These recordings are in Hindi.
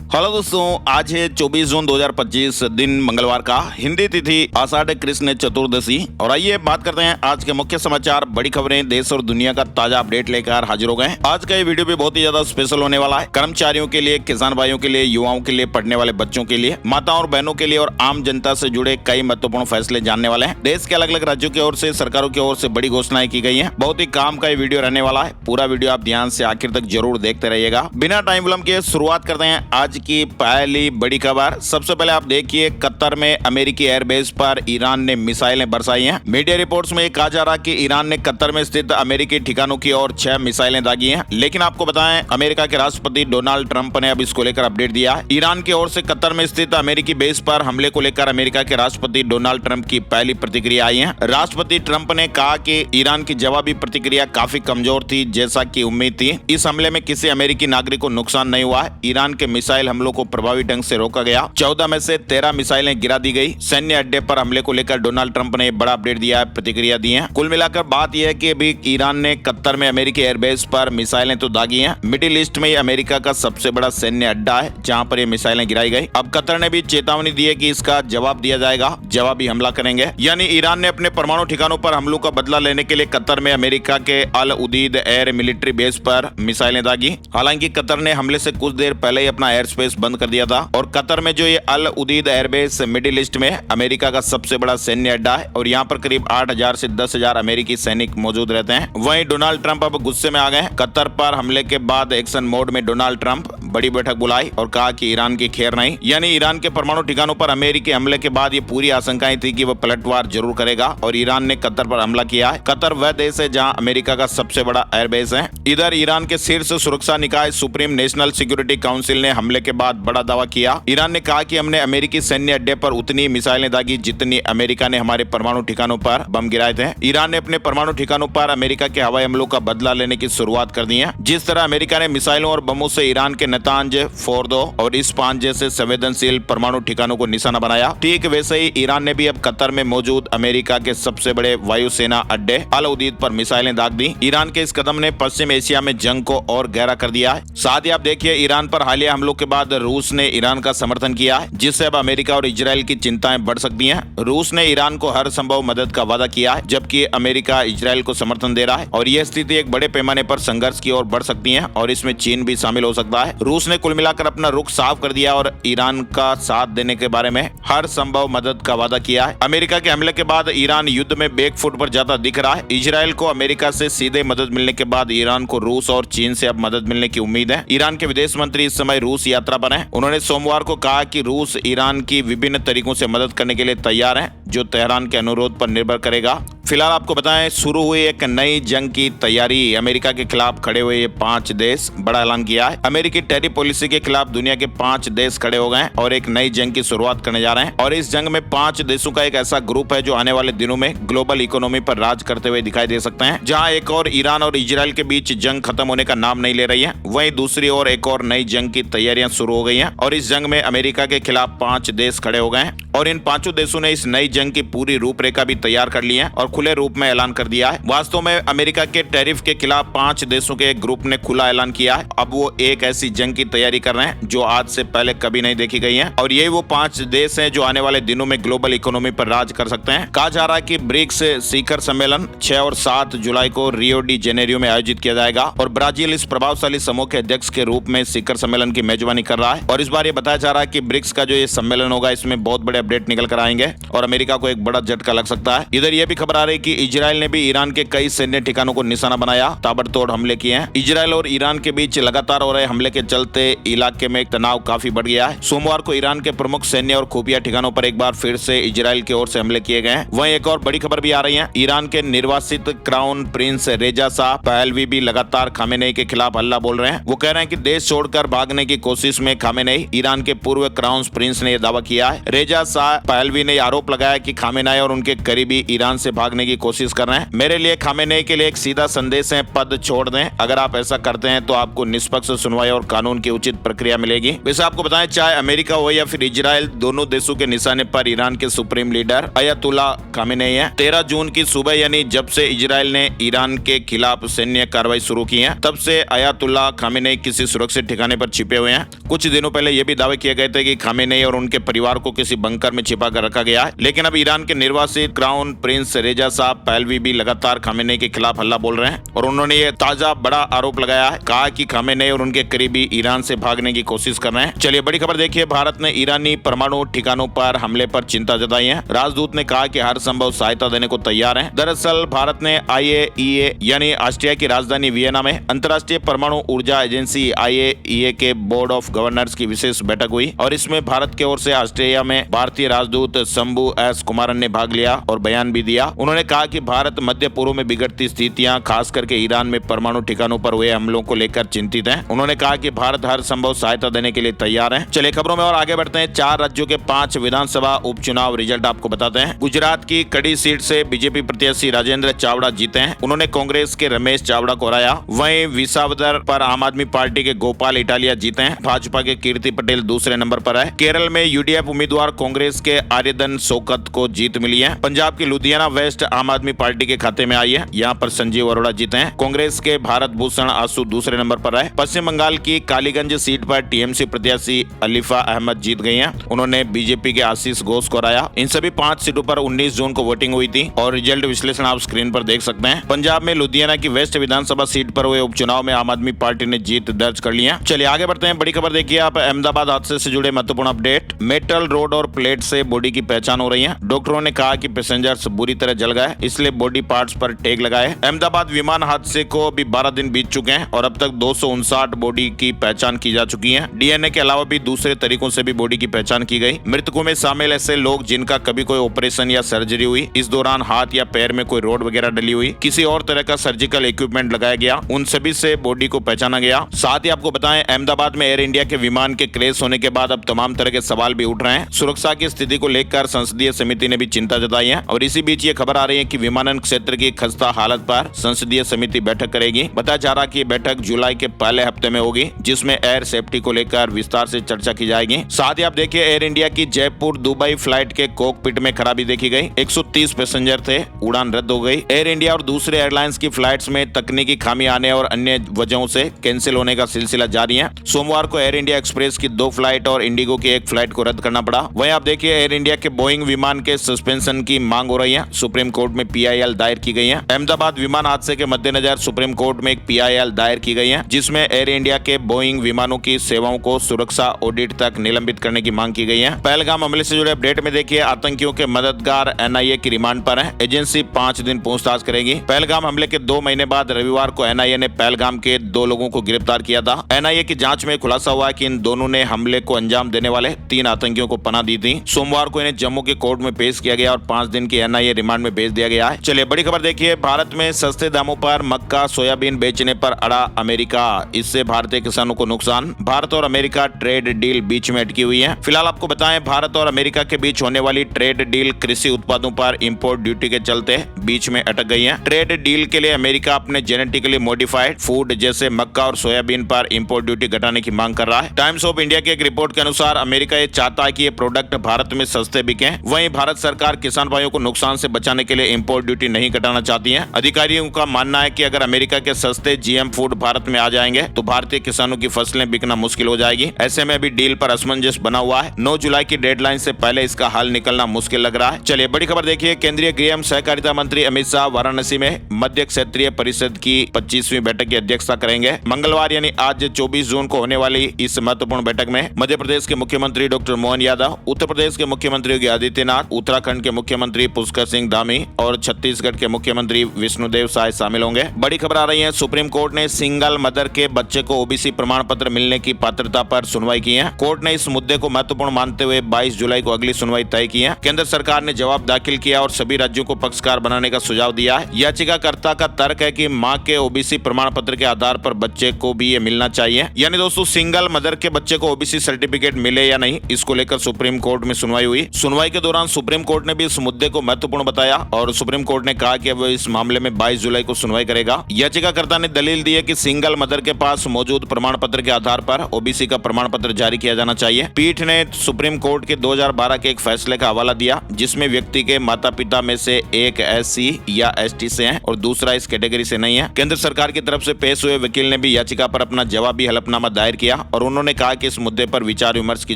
हेलो दोस्तों, आज है 24 जून 2025 दिन मंगलवार का। हिंदी तिथि आषाढ़ कृष्ण चतुर्दशी। और आइए बात करते हैं आज के मुख्य समाचार, बड़ी खबरें, देश और दुनिया का ताजा अपडेट लेकर हाजिर हो गए। आज का ये वीडियो भी बहुत ही ज्यादा स्पेशल होने वाला है। कर्मचारियों के लिए, किसान भाइयों के लिए, युवाओं के लिए, पढ़ने वाले बच्चों के लिए, माताओं और बहनों के लिए और आम जनता से जुड़े कई महत्वपूर्ण फैसले जानने वाले हैं। देश के अलग अलग राज्यों की ओर से, सरकारों की ओर से बड़ी घोषणाएं की गई है। बहुत ही काम का ये वीडियो रहने वाला है। पूरा वीडियो आप ध्यान से आखिर तक जरूर देखते रहिएगा। बिना टाइम विलंब के शुरुआत करते हैं आज की पहली बड़ी खबर। सबसे पहले आप देखिए, कतर में अमेरिकी एयरबेस पर ईरान ने मिसाइलें बरसाई हैं। मीडिया रिपोर्ट्स में कहा जा रहा है कि ईरान ने कतर में स्थित अमेरिकी ठिकानों की ओर 6 मिसाइलें दागी हैं। लेकिन आपको बताएं, अमेरिका के राष्ट्रपति डोनाल्ड ट्रंप ने अब इसको लेकर अपडेट दिया है। ईरान की ओर से कतर में स्थित अमेरिकी बेस पर हमले को लेकर अमेरिका के राष्ट्रपति डोनाल्ड ट्रंप की पहली प्रतिक्रिया आई है। राष्ट्रपति ट्रंप ने कहा कि ईरान की जवाबी प्रतिक्रिया काफी कमजोर थी, जैसा की उम्मीद थी। इस हमले में किसी अमेरिकी नागरिक को नुकसान नहीं हुआ है। ईरान के मिसाइल हमलों को प्रभावी ढंग से रोका गया। 14 में से 13 मिसाइलें गिरा दी गई। सैन्य अड्डे पर हमले को लेकर डोनाल्ड ट्रंप ने बड़ा अपडेट दिया है, प्रतिक्रिया दी है। कुल मिलाकर बात यह है कि अभी ईरान ने कतर में अमेरिकी एयरबेस पर मिसाइलें तो दागी हैं। मिडिल ईस्ट में अमेरिका का सबसे बड़ा सैन्य अड्डा है, जहां पर ये मिसाइलें गिराई गई। अब कतर ने भी चेतावनी दी है कि इसका जवाब दिया जाएगा, जवाबी हमला करेंगे। यानी ईरान ने अपने परमाणु ठिकानों पर हमलों का बदला लेने के लिए कतर में अमेरिका के अल उदीद एयर मिलिट्री बेस पर मिसाइलें दागी। हालांकि कतर ने हमले से कुछ देर पहले ही अपना एयर स्पेस बंद कर दिया था। और कतर में जो ये अल उदीद एयरबेस मिडिल ईस्ट में अमेरिका का सबसे बड़ा सैन्य अड्डा है और यहाँ पर करीब 8,000 से 10,000 अमेरिकी सैनिक मौजूद रहते हैं। वहीं डोनाल्ड ट्रंप अब गुस्से में आ गए। कतर पर हमले के बाद एक्शन मोड में डोनाल्ड ट्रंप बड़ी बैठक बुलाई और कहा कि ईरान की खैर नहीं। यानी ईरान के परमाणु ठिकानों पर अमेरिकी हमले के बाद ये पूरी आशंकाएं थी कि वह पलटवार जरूर करेगा और ईरान ने कतर पर हमला किया है। कतर वह देश है जहां अमेरिका का सबसे बड़ा एयरबेस है। इधर ईरान के शीर्ष सुरक्षा निकाय सुप्रीम नेशनल सिक्योरिटी काउंसिल ने हमले के बाद बड़ा दावा किया। ईरान ने कहा कि हमने अमेरिकी सैन्य अड्डे पर उतनी मिसाइलें दागी जितनी अमेरिका ने हमारे परमाणु ठिकानों पर बम गिराए थे। ईरान ने अपने परमाणु ठिकानों पर अमेरिका के हवाई हमलों का बदला लेने की शुरुआत कर दी है। जिस तरह अमेरिका ने मिसाइलों और बमों से ईरान के नतांज, फोर्दो और इस्पान जैसे संवेदनशील परमाणु ठिकानों को निशाना बनाया, ठीक वैसे ही ईरान ने भी अब कतर में मौजूद अमेरिका के सबसे बड़े वायुसेना अड्डे अल उदीद पर मिसाइलें दाग दी। ईरान के इस कदम ने पश्चिम एशिया में जंग को और गहरा कर दिया है। साथ ही आप देखिए, ईरान पर हालिया हमलों के बाद रूस ने ईरान का समर्थन किया है, जिससे अब अमेरिका और इजराइल की चिंताएं बढ़ सकती हैं। रूस ने ईरान को हर संभव मदद का वादा किया है, जबकि अमेरिका इजराइल को समर्थन दे रहा है और यह स्थिति एक बड़े पैमाने पर संघर्ष की ओर बढ़ सकती है और इसमें चीन भी शामिल हो सकता है। रूस ने कुल मिलाकर अपना रुख साफ कर दिया और ईरान का साथ देने के बारे में हर संभव मदद का वादा किया है। अमेरिका के हमले के बाद ईरान युद्ध में बैकफुट पर जाता दिख रहा है। इजराइल को अमेरिका से सीधे मदद मिलने के बाद ईरान को रूस और चीन से अब मदद मिलने की उम्मीद है। ईरान के विदेश मंत्री इस समय रूस यात्रा पर हैं। उन्होंने सोमवार को कहा कि रूस ईरान की विभिन्न तरीकों से मदद करने के लिए तैयार है, जो तेहरान के अनुरोध पर निर्भर करेगा। फिलहाल आपको बताएं, शुरू हुई एक नई जंग की तैयारी। अमेरिका के खिलाफ खड़े हुए ये 5 देश बड़ा ऐलान किया है। अमेरिकी टैरिफ पॉलिसी के खिलाफ दुनिया के 5 देश खड़े हो गए और एक नई जंग की शुरुआत करने जा रहे हैं। और इस जंग में 5 देशों का एक ऐसा ग्रुप है जो आने वाले दिनों में ग्लोबल इकोनॉमी पर राज करते हुए दिखाई दे सकते हैं। जहां एक और ईरान और इजराइल के बीच जंग खत्म होने का नाम नहीं ले रही है, वहीं दूसरी ओर एक और नई जंग की तैयारियां शुरू हो गई हैं। और इस जंग में अमेरिका के खिलाफ 5 देश खड़े हो गए हैं और इन 5 देशों ने इस नई जंग की पूरी रूपरेखा भी तैयार कर ली है और खुले रूप में ऐलान कर दिया है। वास्तव में अमेरिका के टैरिफ के खिलाफ 5 देशों के एक ग्रुप ने खुला ऐलान किया है। अब वो एक ऐसी जंग की तैयारी कर रहे हैं जो आज से पहले कभी नहीं देखी गई है और ये वो 5 देश हैं जो आने वाले दिनों में ग्लोबल इकोनॉमी पर राज कर सकते हैं। कहा जा रहा है कि ब्रिक्स शिखर सम्मेलन 6 और 7 जुलाई को रियो डी जेनेरियो में आयोजित किया जाएगा और ब्राजील इस प्रभावशाली समूह के अध्यक्ष के रूप में शिखर सम्मेलन की मेजबानी कर रहा है। और इस बार ये बताया जा रहा है कि ब्रिक्स का जो ये सम्मेलन होगा, इसमें बहुत बड़े अपडेट निकल कर आएंगे और अमेरिका को एक बड़ा झटका लग सकता है। इधर ये भी खबर आ रही है कि इजराइल ने भी ईरान के कई सैन्य ठिकानों को निशाना बनाया, ताबड़तोड़ हमले किए हैं। इजराइल और ईरान के बीच लगातार हो रहे हमले के चलते इलाके में तनाव काफी बढ़ गया है। सोमवार को ईरान के प्रमुख सैन्य और खुफिया ठिकानों पर एक बार फिर से इजराइल की ओर से हमले किए गए हैं। वहीं एक और बड़ी खबर भी आ रही है। ईरान के निर्वासित क्राउन प्रिंस रेजा शाह पहलवी भी लगातार खामेनेई के खिलाफ हल्ला बोल रहे हैं। वो कह रहे हैं कि देश छोड़कर भागने की कोशिश में खामेनेई। ईरान के पूर्व क्राउन प्रिंस ने यह दावा किया है। रेजा शाह पहलवी ने आरोप लगाया कि खामेनेई और उनके करीबी ईरान से भागने की कोशिश कर रहे हैं। मेरे लिए खामेनेई के लिए एक सीधा संदेश है, पद छोड़ दें। अगर आप ऐसा करते हैं तो आपको निष्पक्ष सुनवाई और कानून की उचित प्रक्रिया मिलेगी। वैसे आपको बताएं, चाहे अमेरिका हो या फिर इजराइल, दोनों देशों के निशाने पर ईरान के सुप्रीम लीडर अयतुल्ला खामेनेई है। 13 जून की सुबह यानी जब से इजराइल ने ईरान के खिलाफ सैन्य कार्रवाई शुरू की है, तब से अयतुल्ला खामेनेई किसी सुरक्षित ठिकाने पर छिपे हुए हैं। कुछ दिनों पहले यह भी दावे किए गए थे कि खामेनेई और उनके परिवार को किसी बंकर में छिपा कर रखा गया है। लेकिन अब ईरान के निर्वासित क्राउन प्रिंस रेजा शाह पहलवी भी लगातार खामेनेई के खिलाफ हल्ला बोल रहे हैं और उन्होंने ये ताजा बड़ा आरोप लगाया है। कहा कि खामेनेई और उनके करीबी ईरान से भागने की कोशिश कर रहे हैं। चलिए बड़ी खबर देखिए, भारत ने ईरानी परमाणु ठिकानों पर हमले पर चिंता जताई है। राजदूत ने कहा कि हर संभव सहायता देने को तैयार है। दरअसल भारत ने IAEA यानी ऑस्ट्रिया की राजधानी वियना में अंतर्राष्ट्रीय परमाणु ऊर्जा एजेंसी IAEA के बोर्ड ऑफ गवर्नर्स की विशेष बैठक हुई और इसमें भारत की ओर से ऑस्ट्रेलिया में भारतीय राजदूत शंभू एस कुमारन ने भाग लिया और बयान भी दिया। उन्होंने कहा कि भारत मध्य पूर्व में बिगड़ती स्थितियां, खास करके ईरान में परमाणु ठिकानों पर हुए हमलों को लेकर चिंतित है। उन्होंने कहा कि भारत हर संभव सहायता देने के लिए तैयार है। चलिए खबरों में और आगे बढ़ते हैं। 4 राज्यों के 5 विधानसभा उपचुनाव रिजल्ट आपको बताते हैं। गुजरात की कड़ी सीट से बीजेपी प्रत्याशी राजेंद्र चावड़ा जीते हैं। उन्होंने कांग्रेस के रमेश चावड़ा को हराया। वहीं विसावदर पर आम आदमी पार्टी के गोपाल इटालिया जीते हैं। भाजपा के कीर्ति पटेल दूसरे नंबर पर है। केरल में UDF उम्मीदवार कांग्रेस के आर्यधन शौकत को जीत मिली है। पंजाब की लुधियाना वेस्ट आम आदमी पार्टी के खाते में आई है। यहाँ पर संजीव अरोड़ा जीते हैं। कांग्रेस के भारत भूषण आंसू दूसरे नंबर पर है। पश्चिम बंगाल की कालीगंज सीट पर TMC प्रत्याशी अलीफा अहमद जीत गई हैं। उन्होंने बीजेपी के आशीष घोष को हराया। इन सभी 5 सीटों पर 19 जून को वोटिंग हुई थी और रिजल्ट विश्लेषण आप स्क्रीन पर देख सकते हैं। पंजाब में लुधियाना की वेस्ट विधानसभा सीट पर हुए उपचुनाव में आम आदमी पार्टी ने जीत दर्ज कर ली है। चलिए आगे बढ़ते हैं। बड़ी खबर देखिए आप, अहमदाबाद हादसे से जुड़े महत्वपूर्ण अपडेट। मेटल रोड और प्लेट से बॉडी की पहचान हो रही है। डॉक्टरों ने कहा कि पैसेंजर्स बुरी तरह जल गए, इसलिए बॉडी पार्ट्स पर टैग लगाए। अहमदाबाद विमान हादसे को अभी 12 दिन बीत चुके हैं और अब तक 259 बॉडी की पहचान की जा चुकी है। DNA के अलावा भी दूसरे तरीकों से भी बॉडी की पहचान की गई। मृतकों में शामिल ऐसे लोग जिनका कभी कोई ऑपरेशन या सर्जरी हुई, इस दौरान हाथ या पैर में कोई रोड वगैरह डली हुई, किसी और तरह का सर्जिकल इक्विपमेंट लगाया गया, उन सभी से बॉडी को पहचाना गया। साथ ही आपको बताएं, अहमदाबाद में एयर इंडिया के विमान के क्रैश होने के बाद अब तमाम तरह के सवाल भी उठ रहे हैं। सुरक्षा की स्थिति को लेकर संसदीय समिति ने भी चिंता जताई है और इसी बीच ये खबर आ रही है कि विमानन क्षेत्र की खस्ता हालत पर संसदीय समिति बैठक करेगी। बताया जा रहा कि बैठक जुलाई के पहले हफ्ते में होगी, जिसमें एयर सेफ्टी को लेकर विस्तार से चर्चा की जाएगी। साथ ही आप देखिए, एयर इंडिया की जयपुर दुबई फ्लाइट के कॉकपिट में खराबी देखी गई। 130 पैसेंजर थे, उड़ान रद्द हो गई। एयर इंडिया और दूसरे एयरलाइंस की फ्लाइट्स में तकनीकी खामी आने और अन्य वजहों से कैंसिल होने का सिलसिला जारी है। सोमवार को एयर इंडिया एक्सप्रेस की 2 फ्लाइट और इंडिगो की 1 फ्लाइट को रद्द करना पड़ा। वहीं आप देखिए, एयर इंडिया के बोइंग विमान के सस्पेंशन की मांग हो रही है। सुप्रीम कोर्ट में PIL दायर की गई है। अहमदाबाद विमान हादसे के मद्देनजर सुप्रीम कोर्ट में एक PIL दायर की गई है, जिसमें एयर इंडिया के बोइंग विमानों की सेवाओं को सुरक्षा ऑडिट तक निलंबित करने की मांग की गई है। पहलगाम हमले से जुड़े अपडेट में देखिए, आतंकियों के मददगार NIA की रिमांड पर है। एजेंसी 5 दिन पूछताछ करेगी। पहलगाम हमले के 2 महीने बाद रविवार को NIA ने पहलगाम के 2 लोगों को गिरफ्तार किया था। NIA की जांच में खुलासा हुआ कि इन दोनों ने हमले को अंजाम देने वाले 3 आतंकियों को पनाह दी थी। सोमवार को इन्हें जम्मू के कोर्ट में पेश किया गया और 5 दिन की NIA रिमांड में भेज दिया गया है। चलिए बड़ी खबर देखिए, भारत में सस्ते दामों पर मक्का सोयाबीन बेचने पर अड़ा अमेरिका, इससे भारतीय किसानों को नुकसान। भारत और अमेरिका ट्रेड डील बीच में अटकी हुई है। फिलहाल आपको बताएं, भारत और अमेरिका के बीच होने वाली ट्रेड डील कृषि उत्पादों पर इंपोर्ट ड्यूटी के चलते बीच में अटक गई है। ट्रेड डील के लिए अमेरिका अपने जेनेटिकली मॉडिफाइड फूड जैसे मक्का और सोयाबीन पर इंपोर्ट ड्यूटी घटाने की मांग कर रहा है। टाइम्स ऑफ इंडिया की एक रिपोर्ट के अनुसार अमेरिका ये चाहता है कि ये प्रोडक्ट भारत में सस्ते बिके। वहीं भारत सरकार किसान भाइयों को नुकसान से बचाने के लिए इंपोर्ट ड्यूटी नहीं घटाना चाहती है। अधिकारियों का मानना है कि अगर अमेरिका के सस्ते GM फूड भारत में आ जाएंगे तो भारतीय किसानों की फसलें बिकना मुश्किल हो जाएगी। ऐसे में अभी डील पर असमंजस बना हुआ है। 9 जुलाई की डेडलाइन से पहले इसका हल निकलना मुश्किल लग रहा है। चलिए बड़ी खबर देखिए, केंद्रीय गृह एवं सहकारिता मंत्री अमित शाह वाराणसी में मध्य क्षेत्रीय परिषद की 25वीं बैठक की अध्यक्षता करेंगे। मंगलवार यानी आज 24 जून को होने वाली इस महत्वपूर्ण बैठक में मध्य प्रदेश के मुख्यमंत्री डॉक्टर मोहन यादव, उत्तर प्रदेश के मुख्यमंत्री योगी आदित्यनाथ, उत्तराखंड के मुख्यमंत्री पुष्कर सिंह धामी और छत्तीसगढ़ के मुख्यमंत्री विष्णुदेव साय शामिल होंगे। बड़ी खबर आ रही है, सुप्रीम कोर्ट ने सिंगल मदर के बच्चे को OBC प्रमाण पत्र मिलने की पात्रता पर सुनवाई की है। कोर्ट ने इस मुद्दे को महत्वपूर्ण मानते हुए 22 जुलाई को अगली सुनवाई तय की है। केंद्र सरकार ने जवाब दाखिल किया और सभी राज्यों को पक्षकार बनाने का सुझाव दिया है। याचिकाकर्ता का तर्क है कि मां के OBC प्रमाण पत्र के आधार पर बच्चे को भी ये मिलना चाहिए। यानी दोस्तों, सिंगल मदर के बच्चे को OBC सर्टिफिकेट मिले या नहीं, इसको लेकर सुप्रीम कोर्ट कोर्ट में सुनवाई हुई। सुनवाई के दौरान सुप्रीम कोर्ट ने भी इस मुद्दे को महत्वपूर्ण बताया और सुप्रीम कोर्ट ने कहा कि वो इस मामले में 22 जुलाई को सुनवाई करेगा। याचिकाकर्ता ने दलील दी है कि सिंगल मदर के पास मौजूद प्रमाण पत्र के आधार पर ओबीसी का प्रमाण पत्र जारी किया जाना चाहिए। पीठ ने सुप्रीम कोर्ट के 2012 के एक फैसले का हवाला दिया जिसमें व्यक्ति के माता पिता में से एक एससी या एसटी से है और दूसरा इस कैटेगरी से नहीं है। केंद्र सरकार की तरफ से पेश हुए वकील ने भी याचिका पर अपना जवाबी हलफनामा दायर किया और उन्होंने कहा कि इस मुद्दे पर विचार विमर्श की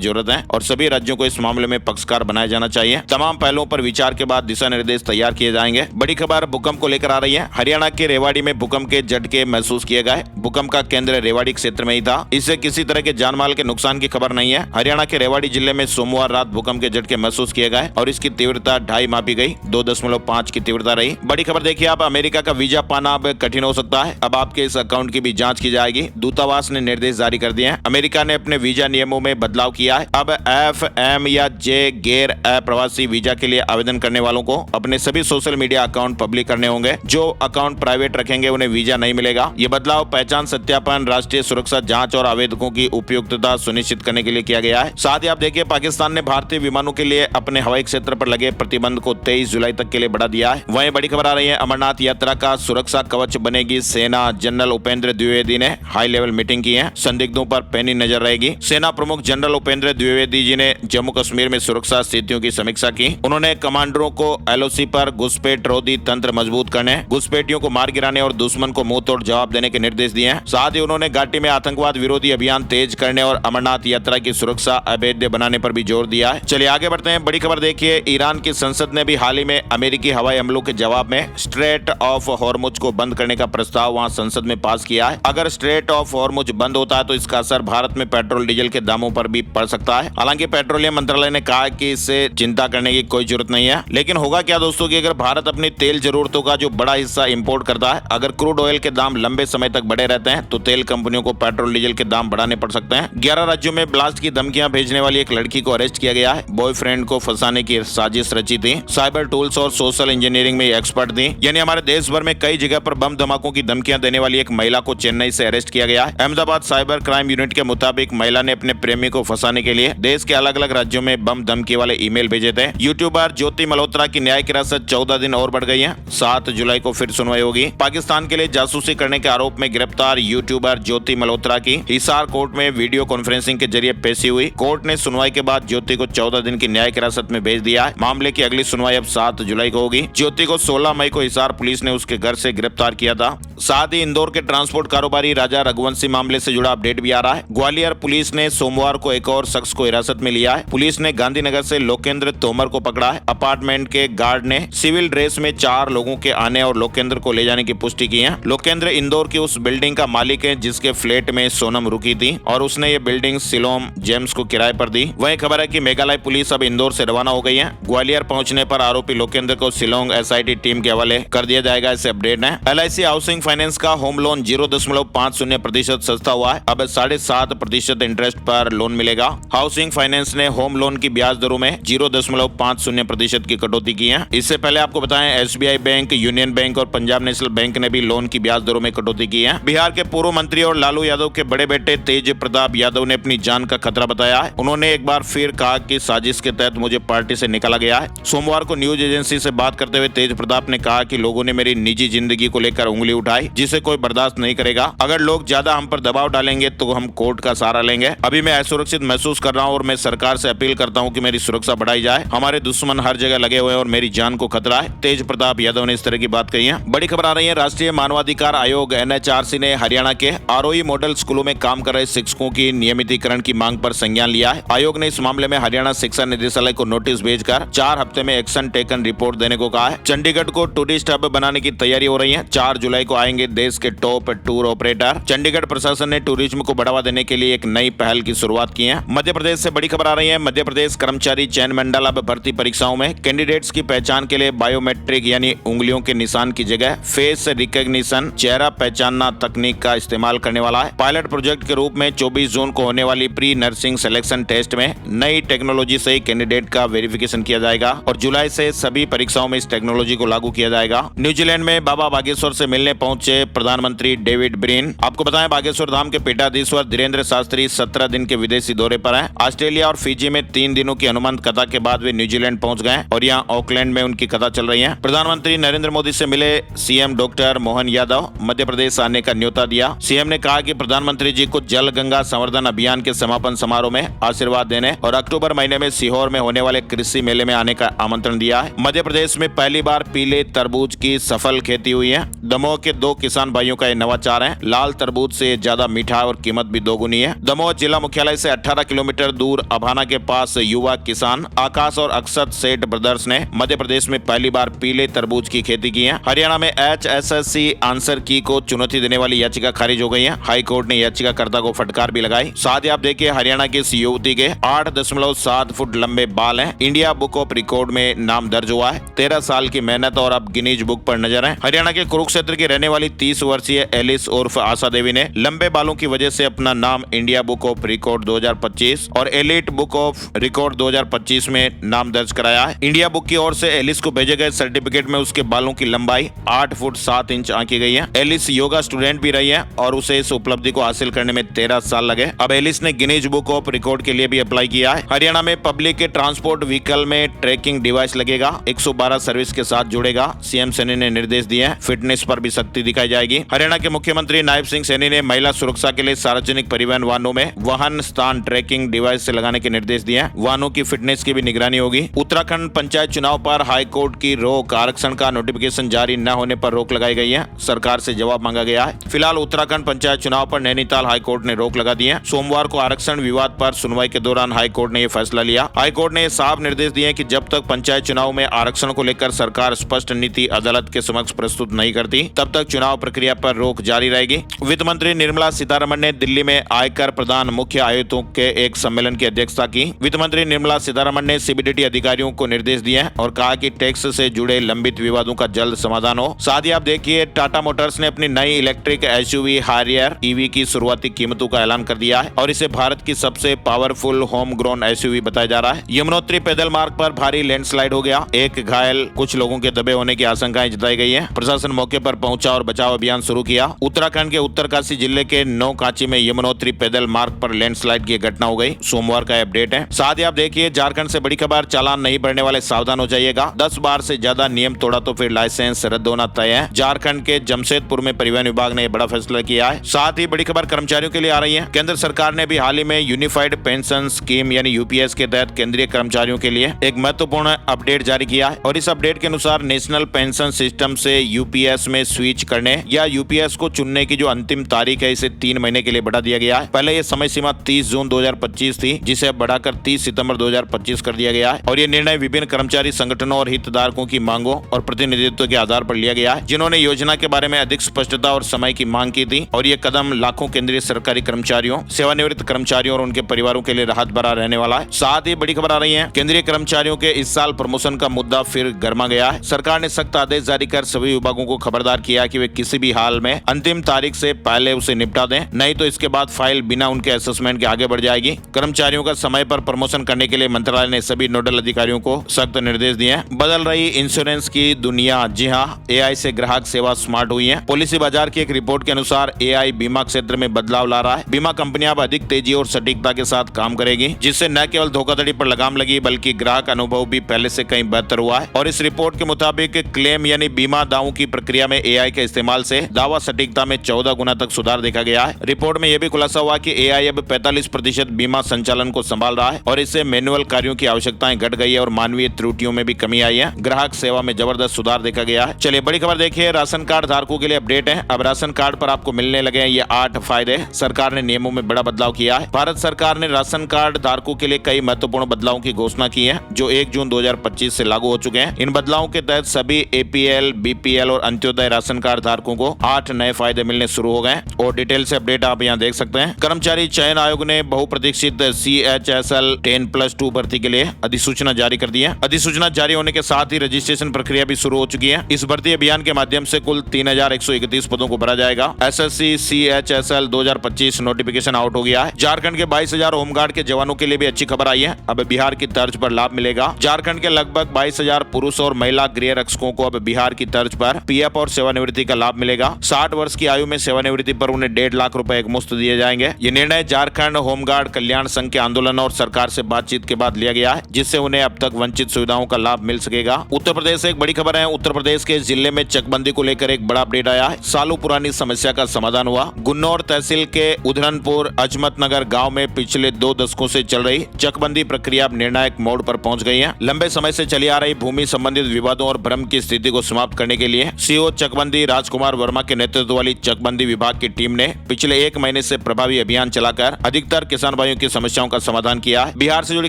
जरूरत है और सभी राज्यों को इस मामले में पक्षकार बनाया जाना चाहिए। तमाम पहलुओं पर विचार के बाद दिशा निर्देश तैयार किए जाएंगे। बड़ी खबर भूकंप को लेकर आ रही है। हरियाणा के रेवाड़ी में भूकंप के झटके महसूस किए गए। भूकंप का केंद्र रेवाड़ी क्षेत्र में ही था। इससे किसी तरह के जानमाल के नुकसान की खबर नहीं है। हरियाणा के रेवाड़ी जिले में सोमवार रात भूकंप के झटके महसूस किए गए और इसकी तीव्रता 2.5 मापी गई। 2.5 की तीव्रता रही। बड़ी खबर देखिए आप, अमेरिका का वीजा पाना अब कठिन हो सकता है। अब आपके इस अकाउंट की भी जांच की जाएगी। दूतावास ने निर्देश जारी कर दिए हैं। अमेरिका ने अपने वीजा नियमों में बदलाव किया है। अब FM या J गैर अप्रवासी वीजा के लिए आवेदन करने वालों को अपने सभी सोशल मीडिया अकाउंट पब्लिक करने होंगे। जो अकाउंट प्राइवेट रखेंगे उन्हें वीजा नहीं मिलेगा। ये बदलाव पहचान सत्यापन, राष्ट्रीय सुरक्षा जांच और आवेदकों की उपयुक्तता सुनिश्चित करने के लिए किया गया है। साथ ही आप देखिए, पाकिस्तान ने भारतीय विमानों के लिए अपने हवाई क्षेत्र पर लगे प्रतिबंध को 23 जुलाई तक के लिए बढ़ा दिया है। वहीं बड़ी खबर आ रही है, अमरनाथ यात्रा का सुरक्षा कवच बनेगी सेना। जनरल उपेंद्र द्विवेदी ने हाई लेवल मीटिंग की है। संदिग्धों पर पैनी नजर रहेगी। सेना प्रमुख जनरल उपेंद्र द्विवेदी जी ने जम्मू कश्मीर में सुरक्षा स्थितियों की समीक्षा की। उन्होंने कमांडरों को LOC पर घुसपैठ रोधी तंत्र मजबूत करने, घुसपैठियों को मार गिराने और दुश्मन को मुंह तोड़ जवाब देने के निर्देश दिए हैं। साथ ही उन्होंने घाटी में आतंकवाद विरोधी अभियान तेज करने और अमरनाथ यात्रा की सुरक्षा अवैध बनाने पर भी जोर दिया है। चलिए आगे बढ़ते हैं। बड़ी खबर देखिए, ईरान की संसद ने भी हाल ही में अमेरिकी हवाई हमलों के जवाब में स्ट्रेट ऑफ हॉर्मुज को बंद करने का प्रस्ताव वहां संसद में पास किया है। अगर स्ट्रेट ऑफ हॉर्मुज बंद होता है तो इसका असर भारत में पेट्रोल डीजल के दामों पर भी पड़ सकता है। हालांकि पेट्रोलियम मंत्रालय ने कहा कि इससे चिंता करने की कोई जरूरत नहीं है। लेकिन होगा क्या दोस्तों कि अगर भारत अपनी तेल जरूरतों का जो बड़ा हिस्सा इंपोर्ट करता है, अगर क्रूड ऑयल के दाम लंबे समय तक बढ़े रहते हैं तो तेल कंपनियों को पेट्रोल डीजल के दाम बढ़ाने पड़ सकते हैं। 11 राज्यों में ब्लास्ट की धमकियां भेजने वाली एक लड़की को अरेस्ट किया गया है। बॉयफ्रेंड को फंसाने की साजिश रची थी। साइबर टूल्स और सोशल इंजीनियरिंग में एक्सपर्ट थी। यानी हमारे देश भर में कई जगह पर बम धमाकों की धमकियां देने वाली एक महिला को चेन्नई से अरेस्ट किया गया है। अहमदाबाद साइबर क्राइम यूनिट के मुताबिक महिला ने अपने प्रेमी को फंसाने के लिए देश के अलग अलग राज्यों में बम धमकी वाले ईमेल भेजे थे। यूट्यूबर ज्योति मल्होत्रा की न्यायिक हिरासत 14 दिन और बढ़ गई है। 7 जुलाई को फिर सुनवाई होगी। पाकिस्तान के लिए जासूसी करने के आरोप में गिरफ्तार यूट्यूबर ज्योति मल्होत्रा की हिसार कोर्ट में वीडियो कॉन्फ्रेंसिंग के जरिए पेशी हुई। कोर्ट ने सुनवाई के बाद ज्योति को 14 दिन की न्यायिक हिरासत में भेज दिया है। मामले की अगली सुनवाई अब 7 जुलाई को होगी। ज्योति को 16 मई को हिसार पुलिस ने उसके घर से गिरफ्तार किया था। साथ ही इंदौर के ट्रांसपोर्ट कारोबारी राजा रघुवंशी मामले से जुड़ा अपडेट भी आ रहा है। ग्वालियर पुलिस ने सोमवार को एक और शख्स को हिरासत में लिया है। पुलिस ने गांधीनगर से लोकेंद्र तोमर को पकड़ा है। अपार्टमेंट के गार्ड ने सिविल ड्रेस में 4 लोगों के आने और लोकेंद्र को ले जाने की पुष्टि की है। लोकेंद्र इंदौर की उस बिल्डिंग का मालिक है जिसके फ्लैट में सोनम रुकी थी और उसने ये बिल्डिंग सिलोम जेम्स को किराए पर दी। वही खबर है कि मेघालय पुलिस अब इंदौर से रवाना हो गई है। ग्वालियर पहुंचने पर आरोपी लोकेंद्र को शिलोंग SIT टीम के हवाले कर दिया जाएगा। ऐसे अपडेट है। LIC हाउसिंग फाइनेंस का होम लोन 0.50% सस्ता हुआ है। अब 7.5% इंटरेस्ट पर लोन मिलेगा। हाउसिंग फाइनेंस ने होम लोन की ब्याज दरों में 0.50% की कटौती की है। इससे पहले आपको बताएं SBI बैंक, यूनियन बैंक और पंजाब नेशनल बैंक ने भी लोन की ब्याज दरों में कटौती की है। बिहार के पूर्व मंत्री और लालू यादव के बड़े बेटे तेज प्रताप यादव ने अपनी जान का खतरा बताया है। उन्होंने एक बार फिर कहा कि साजिश के तहत मुझे पार्टी से निकाला गया है। सोमवार को न्यूज एजेंसी से बात करते हुए तेज प्रताप ने कहा कि लोगों ने मेरी निजी जिंदगी को लेकर उंगली उठाई, जिसे कोई बर्दाश्त नहीं करेगा। अगर लोग ज्यादा हम पर दबाव डालेंगे तो हम कोर्ट का सहारा लेंगे। अभी मैं असुरक्षित महसूस कर रहा हूं और मैं सरकार से अपील करता हूं कि मेरी सुरक्षा बढ़ाई जाए। हमारे दुश्मन हर जगह लगे हुए हैं और मेरी जान को खतरा है। तेज प्रताप यादव ने इस तरह की बात कही है। बड़ी खबर आ रही है, राष्ट्रीय मानवाधिकार आयोग NHRC ने हरियाणा के ROE मॉडल स्कूलों में काम कर रहे शिक्षकों की नियमितीकरण की मांग पर संज्ञान लिया है। आयोग ने इस मामले में हरियाणा शिक्षा निदेशालय को नोटिस भेजकर 4 हफ्ते में एक्शन टेकन रिपोर्ट देने को कहा है। चंडीगढ़ को टूरिस्ट हब बनाने की तैयारी हो रही है। 4 जुलाई को आएंगे देश के टॉप टूर ऑपरेटर। चंडीगढ़ प्रशासन ने टूरिज्म को बढ़ावा देने के लिए एक नई पहल की शुरुआत की है। मध्य प्रदेश से बड़ी खबर आ रही है। मध्य प्रदेश कर्मचारी चयन मंडल अब भर्ती परीक्षाओं में कैंडिडेट्स की पहचान के लिए बायोमेट्रिक यानी उंगलियों के निशान की जगह फेस रिकॉग्निशन चेहरा पहचानना तकनीक का इस्तेमाल करने वाला है। पायलट प्रोजेक्ट के रूप में 24 जून को होने वाली प्री नर्सिंग सिलेक्शन टेस्ट में नई टेक्नोलॉजी से कैंडिडेट का वेरिफिकेशन किया जाएगा और जुलाई से सभी परीक्षाओं में इस टेक्नोलॉजी को लागू किया जाएगा। न्यूजीलैंड में बाबा बागेश्वर से मिलने पहुंचे प्रधानमंत्री डेविड ब्रीन। आपको बताएं, बागेश्वर धाम के पीठाधीश्वर धीरेन्द्र शास्त्री 17 दिन के विदेशी दौरे पर हैं। ऑस्ट्रेलिया और फिजी में 3 दिनों की अनुबंध कथा के बाद वे न्यूजीलैंड पहुंच गए और यहाँ ऑकलैंड में उनकी कथा चल रही है। प्रधानमंत्री नरेंद्र मोदी से मिले सीएम डॉक्टर मोहन यादव, मध्य प्रदेश आने का न्योता दिया। सीएम ने कहा कि प्रधानमंत्री जी को जल गंगा संवर्धन अभियान के समापन समारोह में आशीर्वाद देने और अक्टूबर महीने में सीहोर में होने वाले कृषि मेले में आने का आमंत्रण दिया है। मध्य प्रदेश में पहली बार पीले तरबूज की सफल खेती हुई है। दमोह के 2 किसान भाइयों का ये नवाचार है। लाल तरबूज से ज्यादा मीठा और कीमत भी दोगुनी है। दमोह जिला मुख्यालय से 18 किलोमीटर दूर अभाना के पास युवा किसान आकाश और अक्षत सेठ ब्रदर्स ने मध्य प्रदेश में पहली बार पीले तरबूज की खेती की है। हरियाणा में HSSC आंसर की को चुनौती देने वाली याचिका खारिज हो गई है। हाई कोर्ट ने याचिकाकर्ता को फटकार भी लगाई। साथ ही आप देखिए, हरियाणा की इस युवती के 8.7 फुट लंबे बाल हैं। इंडिया बुक ऑफ रिकॉर्ड में नाम दर्ज हुआ है। 13 साल की मेहनत और अब गिनीज बुक पर नजर है। हरियाणा के कुरुक्षेत्र की रहने वाली 30 वर्षीय एलिस उर्फ आशा देवी ने लंबे बालों की वजह से अपना नाम इंडिया बुक ऑफ रिकॉर्ड 2025 और एलिट बुक ऑफ रिकॉर्ड 2025 में नाम दर्ज कराया है। इंडिया बुक की ओर से एलिस को भेजे गए सर्टिफिकेट में उसके बालों की लंबाई 8 फुट 7 इंच आंकी गई है। एलिस योगा स्टूडेंट भी रही है और उसे इस उपलब्धि को हासिल करने में 13 साल लगे। अब एलिस ने गिनीज बुक ऑफ रिकॉर्ड के लिए भी अप्लाई किया है। हरियाणा में पब्लिक के ट्रांसपोर्ट व्हीकल में ट्रैकिंग डिवाइस लगेगा। 112 सर्विस के साथ जुड़ेगा। सीएम सैनी ने निर्देश दिए हैं। फिटनेस पर भी सख्ती दिखाई जाएगी। हरियाणा के मुख्यमंत्री नायब सिंह सैनी ने महिला सुरक्षा के लिए सार्वजनिक परिवहन वाहनों में वाहन स्थान ट्रैकिंग डिवाइस से लगाने के निर्देश दिए हैं। वाहनों की फिटनेस की भी निगरानी होगी। उत्तराखंड पंचायत चुनाव पर हाई कोर्ट की रोक, आरक्षण का नोटिफिकेशन जारी न होने पर रोक लगाई गई है। सरकार से जवाब मांगा गया है। फिलहाल उत्तराखंड पंचायत चुनाव पर नैनीताल हाई कोर्ट ने रोक लगा दी है। सोमवार को आरक्षण विवाद पर सुनवाई के दौरान हाई कोर्ट ने यह फैसला लिया। हाई कोर्ट ने साफ निर्देश दिए कि जब तक पंचायत चुनाव में आरक्षण को लेकर सरकार स्पष्ट नीति अदालत के समक्ष प्रस्तुत नहीं करती, तब तक चुनाव प्रक्रिया पर रोक जारी रहेगी। वित्त मंत्री निर्मला सीतारमण ने दिल्ली में आयकर प्रधान मुख्य आयुक्तों के एक सम्मेलन की अध्यक्षता की। वित्त मंत्री निर्मला सीतारमण ने CBDT अधिकारियों को निर्देश दिए और कहा कि टैक्स से जुड़े लंबित विवादों का जल्द समाधान हो। साथ ही आप देखिए, टाटा मोटर्स ने अपनी नई इलेक्ट्रिक SUV हारियर EV की शुरुआती कीमतों का ऐलान कर दिया है और इसे भारत की सबसे पावरफुल होम ग्रोन SUV बताया जा रहा है। यमुनोत्री पैदल मार्ग पर भारी लैंडस्लाइड हो गया। एक घायल, कुछ लोगों के दबे होने की आशंकाएं जताई गई है। प्रशासन मौके पर पहुंचा और बचाव अभियान शुरू किया। उत्तराखंड के उत्तरकाशी जिले के नौकाची में यमुनोत्री पैदल मार्ग पर लैंडस्लाइड की घटना हो गई। सोमवार का अपडेट है। साथ ही आप देखिए, झारखंड से बड़ी खबर, चालान नहीं भरने वाले सावधान हो जाइएगा। 10 बार से ज्यादा नियम तोड़ा तो फिर लाइसेंस रद्द होना तय है। झारखंड के जमशेदपुर में परिवहन विभाग ने बड़ा फैसला किया है। साथ ही बड़ी खबर कर्मचारियों के लिए आ रही है। केंद्र सरकार ने भी हाल ही में यूनिफाइड पेंशन स्कीम यानी UPS के तहत केंद्रीय कर्मचारियों के लिए एक महत्वपूर्ण अपडेट जारी किया है और इस अपडेट के अनुसार नेशनल पेंशन सिस्टम से UPS में स्विच करने या UPS को चुनने की जो अंतिम तारीख है, इसे 3 महीने के लिए बढ़ा दिया गया है। पहले ये समय सीमा 30 जून 2025 थी, जिसे अब बढ़ाकर 30 सितंबर 2025 कर दिया गया है और ये निर्णय विभिन्न कर्मचारी संगठनों और हितधारकों की मांगों और प्रतिनिधित्व के आधार पर लिया गया है, जिन्होंने योजना के बारे में अधिक स्पष्टता और समय की मांग की थी। और ये कदम लाखों केंद्रीय सरकारी कर्मचारियों, सेवानिवृत्त कर्मचारियों और उनके परिवारों के लिए राहत भरा रहने वाला है। साथ ही बड़ी खबर आ रही है, केंद्रीय कर्मचारियों के इस साल प्रमोशन का मुद्दा फिर गर्मा गया है। सरकार ने सख्त आदेश जारी कर सभी विभागों को खबरदार किया कि वे किसी भी हाल में अंतिम तारीख से पहले उसे निपटा दें, नहीं तो इसके बाद फाइल बिना उनके असेसमेंट के आगे बढ़ जाएगी। कर्मचारियों का समय पर प्रमोशन करने के लिए मंत्रालय ने सभी नोडल अधिकारियों को सख्त निर्देश दिए हैं। बदल रही इंश्योरेंस की दुनिया, जी हां, AI से ग्राहक सेवा स्मार्ट हुई है। पॉलिसी बाजार की एक रिपोर्ट के अनुसार AI बीमा क्षेत्र में बदलाव ला रहा है। बीमा कंपनियां अब अधिक तेजी और सटीकता के साथ काम करेगी, जिससे न केवल धोखाधड़ी पर लगाम लगी बल्कि ग्राहक अनुभव भी पहले से कहीं बेहतर हुआ है। और इस रिपोर्ट के मुताबिक क्लेम यानी बीमा दावों की प्रक्रिया में AI के इस्तेमाल से दावा सटीकता में 14 गुना तक सुधार देखा गया है। रिपोर्ट में यह भी खुलासा हुआ कि AI अब 45% बीमा संचालन को संभाल रहा है और इससे मैनुअल कार्यों की आवश्यकताएं घट गई है और मानवीय त्रुटियों में भी कमी आई है। ग्राहक सेवा में जबरदस्त सुधार देखा गया है। चलिए बड़ी खबर देखिए, राशन कार्ड धारकों के लिए अपडेट है। अब राशन कार्ड पर आपको मिलने लगे हैं ये 8 फायदे। सरकार ने नियमों में बड़ा बदलाव किया है। भारत सरकार ने राशन कार्ड धारकों के लिए कई महत्वपूर्ण बदलावों की घोषणा की है, जो 1 जून 2025 से लागू हो चुके हैं। इन बदलावों के तहत सभी APL, BPL और अंत्योदय राशन कार्ड धारकों को 8 नए फायदे मिलने शुरू हो गए और डिटेल से अपडेट आप यहाँ देख सकते हैं। कर्मचारी चयन आयोग ने बहुप्रतीक्षित CHSL 10+2 भर्ती के लिए अधिसूचना जारी कर दी है। अधिसूचना जारी होने के साथ ही रजिस्ट्रेशन प्रक्रिया भी शुरू हो चुकी है। इस भर्ती अभियान के माध्यम से कुल 3131 पदों को भरा जाएगा। SSC CHSL 2025 नोटिफिकेशन आउट हो गया है। झारखंड के 22,000 होमगार्ड के जवानों के लिए भी अच्छी खबर आई है। अब बिहार की तर्ज पर लाभ मिलेगा। झारखंड के लगभग 22,000 पुरुष और महिला गृह रक्षकों को अब बिहार की तर्ज पर PF और सेवानिवृत्ति का लाभ मिलेगा। 60 वर्ष की आयु में सेवानिवृत्ति पर उन्हें 1.5 लाख रुपए एक मुफ्त दिए जाएंगे। ये निर्णय झारखंड होमगार्ड कल्याण संघ के आंदोलन और सरकार सरकार से बातचीत के बाद लिया गया है, जिससे उन्हें अब तक वंचित सुविधाओं का लाभ मिल सकेगा। उत्तर प्रदेश से एक बड़ी खबर है। उत्तर प्रदेश के जिले में चकबंदी को लेकर एक बड़ा अपडेट आया है। सालों पुरानी समस्या का समाधान हुआ। गुन्नौर तहसील के उधरनपुर अजमतनगर गांव में पिछले 2 दशकों से चल रही चकबंदी प्रक्रिया अब निर्णायक मोड़ पर पहुंच गई है। लंबे समय से चली आ रही भूमि संबंधित विवादों और भ्रम की स्थिति को समाप्त करने के लिए सीओ चकबंदी राजकुमार वर्मा के नेतृत्व वाली चकबंदी विभाग की टीम ने पिछले 1 महीने से प्रभावी अभियान चलाकर अधिकतर किसान भाइयों की समस्याओं का समाधान किया है। बिहार से जुड़ी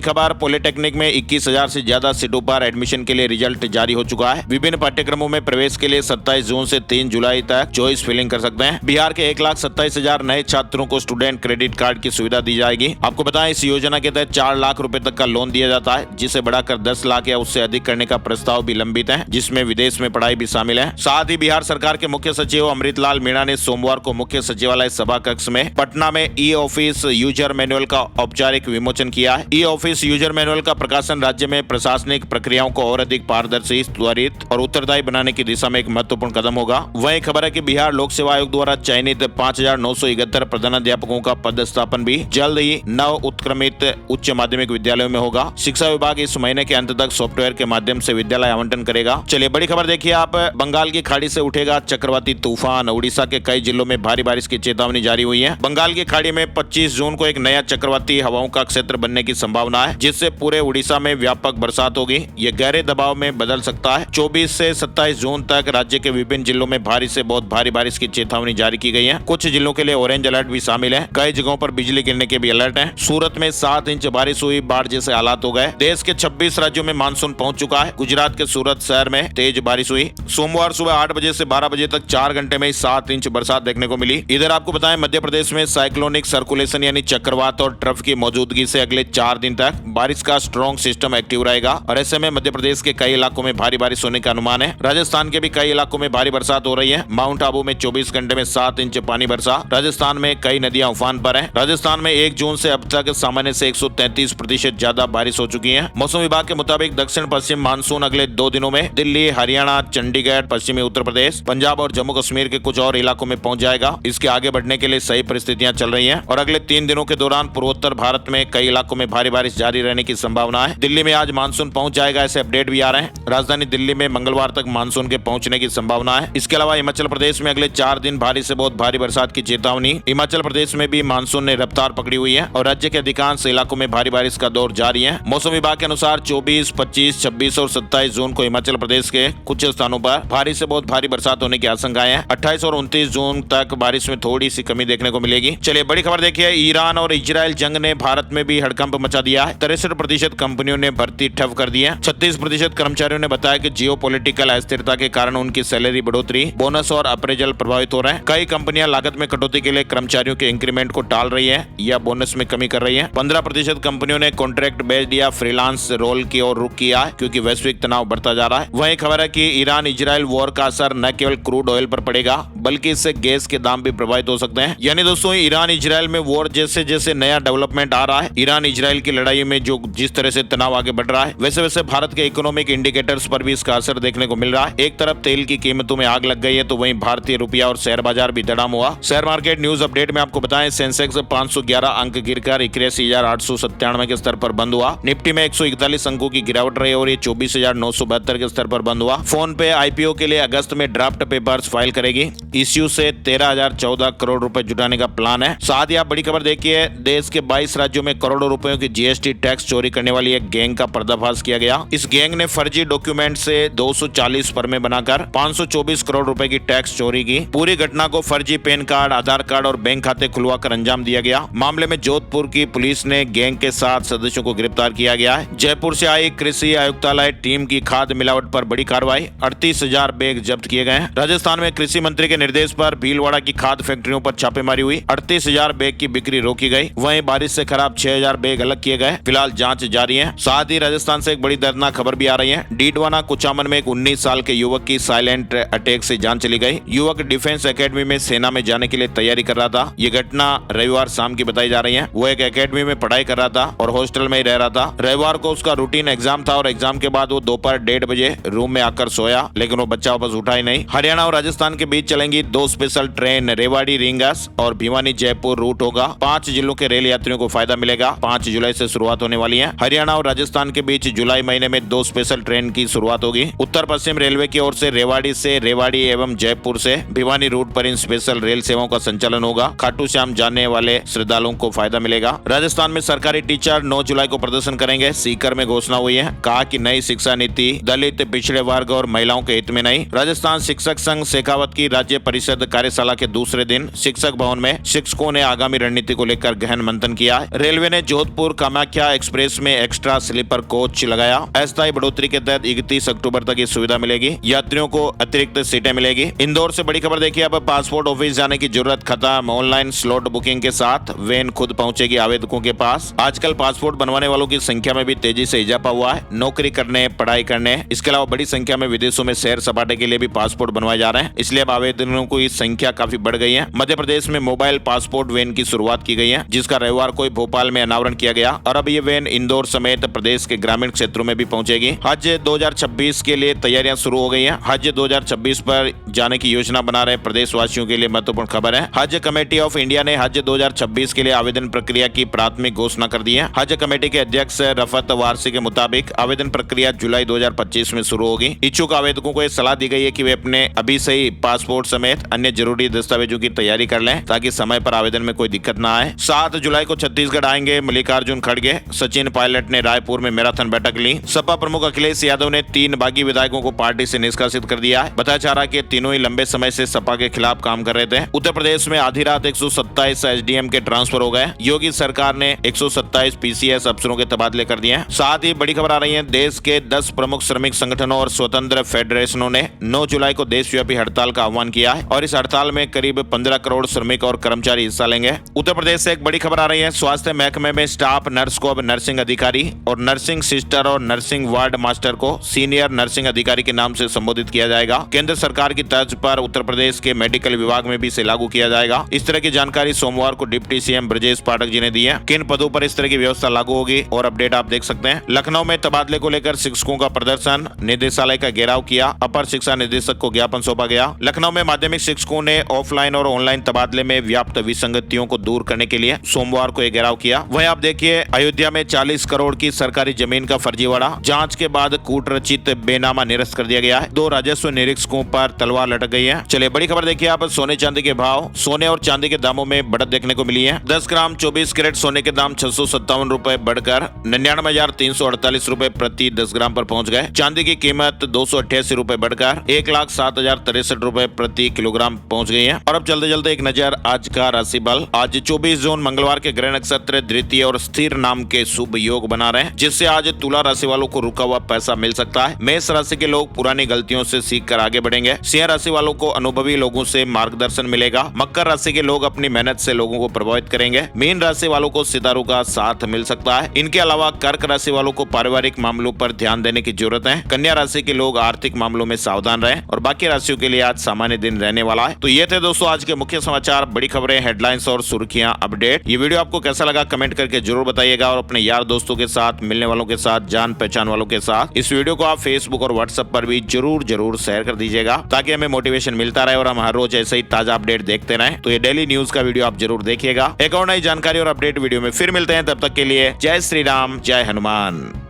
खबर, पॉलिटेक्निक में 21,000 से ज्यादा सीटों पर एडमिशन के लिए रिजल्ट जारी हो चुका है। विभिन्न पाठ्यक्रमों में प्रवेश के लिए 27 जून से 3 जुलाई तक चॉइस फिलिंग कर सकते हैं। बिहार के 1,27,000 नए छात्रों को स्टूडेंट क्रेडिट कार्ड की सुविधा दी जाएगी। आपको बताएं, इस योजना के तहत 4 लाख रुपए तक का लोन दिया जाता है, जिसे बढ़ाकर 10 लाख या उससे अधिक करने का प्रस्ताव भी लंबित है, जिसमें विदेश में पढ़ाई भी शामिल है। साथ ही बिहार सरकार के मुख्य सचिव अमृतलाल मीणा ने सोमवार को मुख्य सचिवालय सभा कक्ष में पटना में ई ऑफिस यूजर मैनुअल का औपचारिक विमोचन किया है। ई ऑफिस यूजर मैनुअल का प्रकाशन राज्य में प्रशासनिक प्रक्रियाओं को और अधिक पारदर्शी, त्वरित और उत्तरदायी बनाने की दिशा में एक महत्वपूर्ण कदम होगा। वहीं खबर है कि बिहार लोक सेवा आयोग द्वारा चयनित 5,971 प्रधानाध्यापकों का पदस्थापन भी जल्द ही नव उत्क्रमित उच्च माध्यमिक विद्यालयों में होगा। शिक्षा विभाग इस महीने के अंत तक सॉफ्टवेयर के माध्यम से विद्यालय आवंटन करेगा। चलिए बड़ी खबर देखिए आप। बंगाल की खाड़ी से उठेगा चक्रवाती तूफान। उड़ीसा के कई जिलों में भारी बारिश की चेतावनी जारी हुई है। बंगाल की खाड़ी में 25 जून को एक नया चक्रवाती हवाओं का क्षेत्र बनने की संभावना है, जिससे पूरे उड़ीसा में व्यापक बरसात होगी। ये गहरे दबाव में बदल सकता है। 24 से 27 जून तक राज्य के विभिन्न जिलों में भारी से बहुत भारी बारिश की चेतावनी जारी की गई है। कुछ जिलों के लिए ऑरेंज अलर्ट भी शामिल है। कई जगहों पर बिजली गिरने के भी अलर्ट है। सूरत में 7 इंच बारिश हुई, बाढ़ जैसे हालात हो गए। देश के 26 राज्यों में मानसून पहुंच चुका है। गुजरात के सूरत शहर में तेज बारिश हुई। सोमवार सुबह 8 बजे से 12 बजे तक 4 घंटे में 7 इंच बरसात देखने को मिली। इधर आपको बताएं, मध्य प्रदेश में साइक्लोनिक सर्कुलेशन यानी चक्रवात और ट्रफ की मौजूदगी से अगले 4 दिन तक बारिश का स्ट्रॉन्ग सिस्टम एक्टिव रहेगा और ऐसे में मध्य प्रदेश के कई इलाकों में भारी बारिश होने का अनुमान है। राजस्थान के भी कई इलाकों में भारी बरसात हो रही है। माउंट आबू में 24 घंटे में 7 इंच पानी बरसा। राजस्थान में कई नदियां उफान पर हैं। राजस्थान में 1 जून से अब तक सामान्य से 133% ज्यादा बारिश हो चुकी है। मौसम विभाग के मुताबिक दक्षिण पश्चिम मानसून अगले 2 दिनों में दिल्ली, हरियाणा, चंडीगढ़, पश्चिमी उत्तर प्रदेश, पंजाब और जम्मू कश्मीर के कुछ और इलाकों में पहुंच जाएगा। इसके आगे बढ़ने के लिए सही परिस्थितियां चल रही हैं और अगले 3 दिनों के दौरान पूर्वोत्तर भारत में कई इलाकों में भारी बारिश जारी रहने की संभावना है। दिल्ली में आज मानसून पहुंच जाएगा, ऐसे अपडेट भी आ रहे हैं। राजधानी दिल्ली में मंगलवार तक मानसून के पहुंचने की संभावना है। इसके अलावा हिमाचल प्रदेश में अगले 4 दिन भारी से बहुत भारी बरसात की चेतावनी। हिमाचल प्रदेश में भी मानसून ने रफ्तार पकड़ी हुई है और राज्य के अधिकांश इलाकों में भारी बारिश का दौर जारी है। मौसम विभाग के अनुसार 24, 25, 26 और 27 जून को हिमाचल प्रदेश के कुछ स्थानों पर भारी से बहुत भारी बरसात होने की आशंकाएं हैं। 28 और 29 जून तक बारिश में थोड़ी सी कमी देखने को मिलेगी। चलिए बड़ी खबर देखिए। ईरान और इजराइल जंग ने भारत में भी हड़कंप मचा दिया है। 63% कंपनियों ने भर्ती ठप कर दी है। 36% कर्मचारियों ने बताया कि जियोपॉलिटिकल अस्थिरता के कारण उनकी सैलरी बढ़ोतरी, बोनस और अप्रेजल प्रभावित हो रहे हैं। कई कंपनियां लागत में कटौती के लिए कर्मचारियों के इंक्रीमेंट को टाल रही है या बोनस में कमी कर रही है। 15% कंपनियों ने कॉन्ट्रैक्ट बेस्ड या फ्रीलांस रोल की ओर रुख किया है, क्योंकि वैश्विक तनाव बढ़ता जा रहा है। वहीं खबर है कि ईरान इजराइल वॉर का असर न केवल क्रूड ऑयल पर पड़ेगा, बल्कि इससे गैस के दाम भी प्रभावित हो सकते हैं। यानी दोस्तों, ईरान इजराइल में वॉर जैसे जैसे नया डेवलपमेंट आ रहा है, ईरान इजराइल की लड़ाई में जो जिस तरह से तनाव आगे बढ़ रहा है, वैसे वैसे भारत के इकोनॉमिक इंडिकेटर्स पर भी इसका असर देखने को मिल रहा है। एक तरफ तेल की कीमतों में आग लग गई है, तो वहीं भारतीय रुपया और शेयर बाजार भी धड़ाम हुआ। शेयर मार्केट न्यूज अपडेट में आपको बताएं, सेंसेक्स 511 अंक गिरकर 81,897 के स्तर पर बंद हुआ। निफ्टी में 141 अंकों की गिरावट रही और ये 24,972 के स्तर पर बंद हुआ। फोन पे आईपीओ के लिए अगस्त में ड्राफ्ट पेपर्स फाइल करेगी। इश्यू से 13,014 करोड़ रुपए जुटाने का प्लान है। साथ ही आप बड़ी खबर देखिए, देश के 22 राज्यों में करोड़ों रुपयों की जीएसटी टैक्स चोरी करने वाली एक गैंग का पर्दाफाश किया गया। इस गैंग ने फर्जी डॉक्यूमेंट से 240 फर्में बनाकर 524 करोड़ रुपए की टैक्स चोरी की। पूरी घटना को फर्जी पैन कार्ड, आधार कार्ड और बैंक खाते खुलवाकर अंजाम दिया गया। मामले में जोधपुर की पुलिस ने गैंग के 7 सदस्यों को गिरफ्तार किया गया है। जयपुर से आई कृषि आयुक्तालय टीम की खाद मिलावट पर बड़ी कार्रवाई, 38,000 बैग जब्त किए गए। राजस्थान में कृषि मंत्री के निर्देश पर भीलवाड़ा की खाद फैक्ट्रियों पर छापेमारी हुई, 38,000 बैग की बिक्री रोकी गई। वहीं बारिश से खराब 6,000 बैग अलग किए गए। फिलहाल जांच जारी है। साथ ही राजस्थान से एक बड़ी दर्दनाक खबर भी आ रही है। डीडवाना कुचामन में एक 19 साल के युवक की साइलेंट अटैक से जान चली गई। युवक डिफेंस एकेडमी में सेना में जाने के लिए तैयारी कर रहा था। ये घटना रविवार शाम की बताई जा रही है। वो एक एकेडमी में पढ़ाई कर रहा था और हॉस्टल में ही रह रहा था। रविवार को उसका रूटीन एग्जाम था और एग्जाम के बाद वो दोपहर 1:30 बजे रूम में आकर सोया, लेकिन वो बच्चा वापस उठा ही नहीं। हरियाणा और राजस्थान के बीच चलेंगी 2 स्पेशल ट्रेन। रेवाड़ी रींगस और भिवानी जयपुर रूट होगा। 5 जिलों के रेल यात्रियों को फायदा मिलेगा। 5 5 जुलाई से शुरुआत होने वाली है। हरियाणा और राजस्थान के बीच जुलाई महीने में 2 स्पेशल ट्रेन की शुरुआत होगी। उत्तर पश्चिम रेलवे की ओर से रेवाड़ी एवं जयपुर से भिवानी रूट पर इन स्पेशल रेल सेवाओं का संचालन होगा। खाटू श्याम जाने वाले श्रद्धालुओं को फायदा मिलेगा। राजस्थान में सरकारी टीचर 9 जुलाई को प्रदर्शन करेंगे। सीकर में घोषणा हुई है, कहा कि नई शिक्षा नीति दलित, पिछड़े वर्ग और महिलाओं के हित में नहीं। राजस्थान शिक्षक संघ शेखावत की राज्य परिषद कार्यशाला के दूसरे दिन शिक्षक भवन में शिक्षकों ने आगामी रणनीति को लेकर गहन मंथन किया है। रेलवे ने जोधपुर कामाख्या एक्सप्रेस में एक्स्ट्रा स्लीपर कोच लगाया। अस्थायी बढ़ोतरी के तहत 31 अक्टूबर तक ये सुविधा मिलेगी। यात्रियों को अतिरिक्त सीटें मिलेगी। इंदौर से बड़ी खबर देखिए, अब पासपोर्ट ऑफिस जाने की जरूरत खत्म। ऑनलाइन स्लॉट बुकिंग के साथ वैन खुद पहुंचेगी आवेदकों के पास। आजकल पासपोर्ट बनवाने वालों की संख्या में भी तेजी से इजाफा हुआ है। नौकरी करने, पढ़ाई करने, इसके अलावा बड़ी संख्या में विदेशों में सैर सपाटे के लिए भी पासपोर्ट बनवाए जा रहे हैं। इसलिए अब आवेदनों की संख्या काफी बढ़ गई है। मध्य प्रदेश में मोबाइल पासपोर्ट वैन की शुरुआत की गई है, जिसका रविवार को भोपाल में अनावरण किया गया और अब ये वैन इंदौर समेत प्रदेश के ग्रामीण क्षेत्रों में भी पहुंचेगी। हज 2026 के लिए तैयारियां शुरू हो गई हैं। हज 2026 पर जाने की योजना बना रहे प्रदेशवासियों के लिए महत्वपूर्ण खबर है। हज कमेटी ऑफ इंडिया ने हज 2026 के लिए आवेदन प्रक्रिया की प्राथमिक घोषणा कर दी है। हज कमेटी के अध्यक्ष रफत वारसी के मुताबिक आवेदन प्रक्रिया जुलाई 2025 में शुरू होगी। इच्छुक आवेदकों को यह सलाह दी गई है कि वे अपने अभी से ही पासपोर्ट समेत अन्य जरूरी दस्तावेजों की तैयारी कर लें, ताकि समय पर आवेदन में कोई दिक्कत न आए। 7 जुलाई को छत्तीसगढ़ आएंगे मल्लिकार्जुन खड़गे। सचिन पायलट ने रायपुर में मैराथन बैठक ली। सपा प्रमुख अखिलेश यादव ने 3 बागी विधायकों को पार्टी से निष्कासित कर दिया है। बताया जा रहा है कि तीनों ही लंबे समय से सपा के खिलाफ काम कर रहे थे। उत्तर प्रदेश में आधी रात 127 एसडीएम के ट्रांसफर हो गए। योगी सरकार ने 127 पीसीएस अफसरों के तबादले कर दिए हैं। साथ ही बड़ी खबर आ रही है, देश के 10 प्रमुख श्रमिक संगठनों और स्वतंत्र फेडरेशनों ने 9 जुलाई को देशव्यापी हड़ताल का आह्वान किया है और इस हड़ताल में करीब 15 करोड़ श्रमिक और कर्मचारी हिस्सा लेंगे। उत्तर प्रदेश से एक बड़ी खबर आ रही है, स्वास्थ्य महकमे में स्टाफ नर्स को अब नर्सिंग अधिकारी और नर्सिंग सिस्टर और नर्सिंग वार्ड मास्टर को सीनियर नर्सिंग अधिकारी के नाम से संबोधित किया जाएगा। केंद्र सरकार की तर्ज पर उत्तर प्रदेश के मेडिकल विभाग में भी इसे लागू किया जाएगा। इस तरह की जानकारी सोमवार को डिप्टी सीएम ब्रजेश पाठक जी ने दी है। किन पदों पर इस तरह की व्यवस्था लागू होगी और अपडेट आप देख सकते हैं। लखनऊ में तबादले को लेकर शिक्षकों का प्रदर्शन, निदेशालय का घेराव किया। अपर शिक्षा निदेशक को ज्ञापन सौंपा गया। लखनऊ में माध्यमिक शिक्षकों ने ऑफलाइन और ऑनलाइन तबादले में व्याप्त विसंगतियों को दूर करने के लिए सोमवार को घेराव किया। वहीं आप देखिए, अयोध्या में 40 करोड़ की सरकारी जमीन का फर्जीवाड़ा, जांच के बाद कूटरचित बेनामा निरस्त कर दिया गया है। 2 राजस्व निरीक्षकों पर तलवार लटक गई है। चलिए बड़ी खबर देखिए आप, सोने चांदी के भाव। सोने और चांदी के दामों में बढ़त देखने को मिली है। 10 ग्राम 24 कैरेट सोने के दाम 657 रुपए बढ़कर 99,348 रुपए प्रति 10 ग्राम पर पहुंच गए। चांदी की कीमत 288 रुपए बढ़कर 1,07,063 रुपए प्रति किलोग्राम पहुंच गई है। और अब चलते चलते एक नजर आज का राशि बल। आज 24 जून मंगलवार के ग्रह नक्षत्र द्वितीय और स्थिर नाम के शुभ योग बना रहे हैं, जिससे आज तुला राशि वालों को रुका हुआ पैसा मिल सकता है। मेष राशि के लोग पुरानी गलतियों से सीख कर आगे बढ़ेंगे। सिंह राशि वालों को अनुभवी लोगों से मार्गदर्शन मिलेगा। मकर राशि के लोग अपनी मेहनत से लोगों को प्रभावित करेंगे। मीन राशि वालों को सितारों का साथ मिल सकता है। इनके अलावा कर्क राशि वालों को पारिवारिक मामलों पर ध्यान देने की जरूरत है। कन्या राशि के लोग आर्थिक मामलों में सावधान रहें और बाकी राशियों के लिए आज सामान्य दिन रहने वाला है। तो ये थे दोस्तों आज के मुख्य समाचार, बड़ी खबरें, हेडलाइंस और सुर्खियां, अपडेट। ये वीडियो आपको कैसा लगा कमेंट करके जरूर बताइएगा और अपने यार दोस्तों के साथ, मिलने वालों के साथ, जान पहचान वालों के साथ इस वीडियो को आप फेसबुक और व्हाट्सएप पर भी जरूर शेयर कर दीजिएगा, ताकि हमें मोटिवेशन मिलता रहे और हम हर रोज ऐसे ही ताजा अपडेट देखते रहें। तो ये डेली न्यूज का वीडियो आप जरूर देखिएगा। एक और नई जानकारी और अपडेट वीडियो में फिर मिलते हैं, तब तक के लिए जय श्री राम, जय हनुमान।